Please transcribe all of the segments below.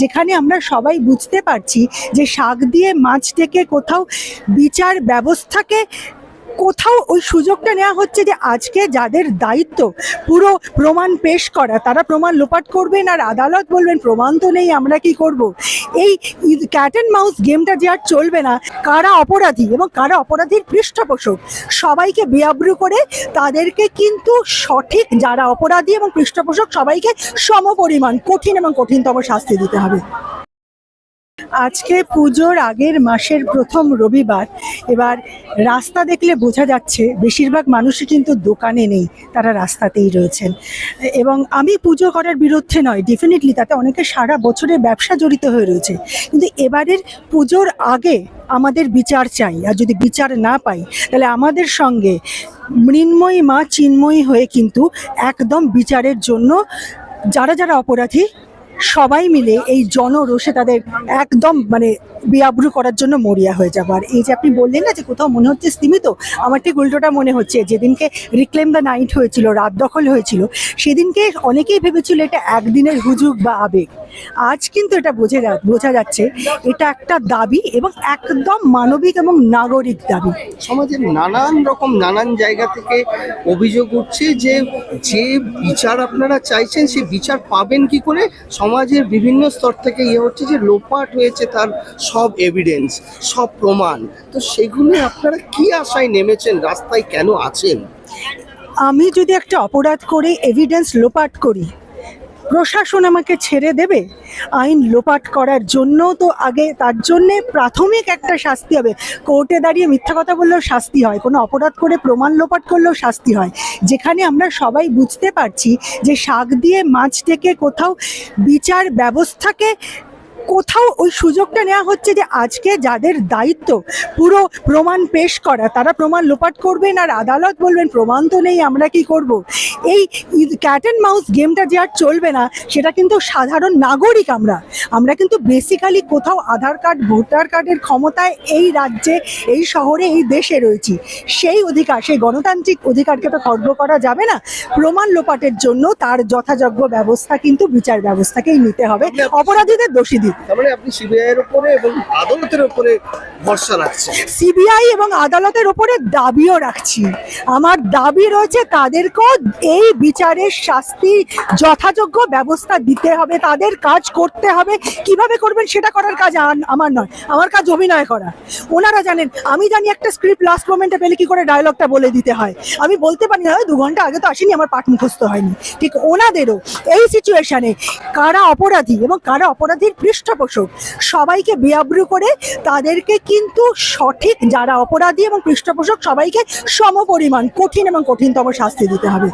যেখানে আমরা সবাই বুঝতে পারছি যে শাক দিয়ে মাছ থেকে কোথাও বিচার ব্যবস্থাকে কোথাও ওই সুযোগটা নেওয়া হচ্ছে যে আজকে যাদের দায়িত্ব পুরো প্রমাণ পেশ করা, তারা প্রমাণ লোপাট করবেন আর আদালত বলবেন প্রমাণ তো নেই, আমরা কি করব। এই ক্যাট অ্যান্ড মাউস গেমটা যে আর চলবে না। কারা অপরাধী এবং কারা অপরাধীর পৃষ্ঠপোষক সবাইকে বেআব্রু করে তাদেরকে কিন্তু সঠিক যারা অপরাধী এবং পৃষ্ঠপোষক সবাইকে সমপরিমাণ কঠিন এবং কঠিনতম শাস্তি দিতে হবে। আজকে পুজোর আগের মাসের প্রথম রবিবার। এবার রাস্তা দেখলে বোঝা যাচ্ছে বেশিরভাগ মানুষই কিন্তু দোকানে নেই, তারা রাস্তাতেই রয়েছেন। এবং আমি পুজো করার বিরুদ্ধে নয়, ডেফিনেটলি তাতে অনেকে সারা বছরের ব্যবসা জড়িত হয়ে রয়েছে, কিন্তু এবারের পুজোর আগে আমাদের বিচার চাই। আর যদি বিচার না পাই তাহলে আমাদের সঙ্গে মৃন্ময়ী মা চিন্ময়ী হয়ে কিন্তু একদম বিচারের জন্য যারা যারা অপরাধী সবাই মিলে এই জনরোষে তাদের একদম বেআব্রু করার জন্য মরিয়া হয়ে যাবো। আর এই যে আপনি বললেন না যে কোথাও মনে হচ্ছে স্তীমিত, আমার ঠিক উল্টোটা মনে হচ্ছে। যেদিনকে রিক্লেম দ্য নাইট হয়েছিল, রাত দখল হয়েছিল, সেদিনকে অনেকেই ভেবেছিল এটা একদিনের হুজুগ বা আবেগ। আজ কিন্তু এটা বোঝা যাচ্ছে এটা একটা দাবি এবং একদম মানবিক এবং নাগরিক দাবি। সমাজের নানান জায়গা থেকে অভিযোগ উঠছে যে বিচার আপনারা চাইছেন সে বিচার পাবেন কি করে। সমাজের বিভিন্ন স্তর থেকে হচ্ছে যে লোপাট হয়েছে তার সব এভিডেন্স, সব প্রমাণ। তো সেগুলো আপনারা কি আশায় নেমেছেন, রাস্তায় কেন আছেন? আমি যদি একটা অপরাধ করে এভিডেন্স লোপাট করি, প্রশাসন আমাকে ছেড়ে দেবে? আইন লোপাট করার জন্য তো আগে তার জন্যে প্রাথমিক একটা শাস্তি হবে। কোর্টে দাঁড়িয়ে মিথ্যা কথা বললেও শাস্তি হয়, কোনো অপরাধ করে প্রমাণ লোপাট করলেও শাস্তি হয়। যেখানে আমরা সবাই বুঝতে পারছি যে শাক দিয়ে মাছ থেকে কোথাও বিচার ব্যবস্থাকে কোথাও ওই সুযোগটা নেওয়া হচ্ছে যে আজকে যাদের দায়িত্ব পুরো প্রমাণ পেশ করা, তারা প্রমাণ লোপাট করবেন আর আদালত বলবেন প্রমাণ তো নেই, আমরা কি করব। এই ক্যাট অ্যান্ড মাউস গেমটা যে আর চলবে না, সেটা কিন্তু সাধারণ নাগরিক আমরা কিন্তু বেসিক্যালি কোথাও আধার কার্ড ভোটার কার্ডের ক্ষমতায় এই রাজ্যে, এই শহরে, এই দেশে রয়েছি। সেই অধিকার, সেই গণতান্ত্রিক অধিকারকে তো খর্ব করা যাবে না। প্রমাণ লোপাটের জন্য তার যথাযোগ্য ব্যবস্থা কিন্তু বিচার ব্যবস্থাকেই নিতে হবে, অপরাধীদের দোষী। তাহলে আপনি সিবিআই এর উপরে এবং আদালতের উপরে ভরসা রাখছেন? সিবিআই এবং আদালতের উপরে দাবিও রাখছি। আমার দাবি রয়েছে তাদেরকেও এই বিচারের শাস্তি যথাযোগ্য ব্যবস্থা দিতে হবে, তাদের কাজ করতে হবে। কিভাবে করবেন সেটা করার কাজ আমার নয়, আমার কাজ অভিনয় করা। ওনারা জানেন, আমি জানি একটা স্ক্রিপ্ট লাস্ট মোমেন্টে পেলে কি করে ডায়লগটা বলে দিতে হয়। আমি বলতে পারি না 2 ঘন্টা আগে তো আসেনি, আমার পাঠ মুখস্থ হয়নি। ঠিক ওনাদেরও এই সিচুয়েশনে কারা অপরাধী এবং কারা অপরাধীর পৃষ্ঠপোষক সবাইকে বেআব্রু করে তাদেরকে কিন্তু সঠিক যারা অপরাধী এবং পৃষ্ঠপোষক সবাইকে সমপরিমাণ কঠিন এবং কঠিনতম শাস্তি দিতে হবে।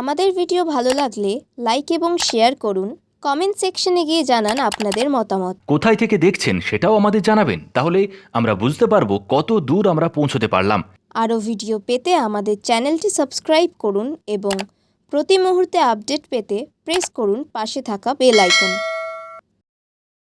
আমাদের ভিডিও ভালো লাগলে লাইক এবং শেয়ার করুন। কমেন্ট সেকশনে গিয়ে জানান আপনাদের মতামত। কোথায় থেকে দেখছেন সেটাও আমাদের জানাবেন, তাহলে আমরা বুঝতে পারবো কত দূর আমরা পৌঁছতে পারলাম। আরও ভিডিও পেতে আমাদের চ্যানেলটি সাবস্ক্রাইব করুন এবং প্রতি মুহূর্তে আপডেট পেতে প্রেস করুন পাশে থাকা বেল আইকন।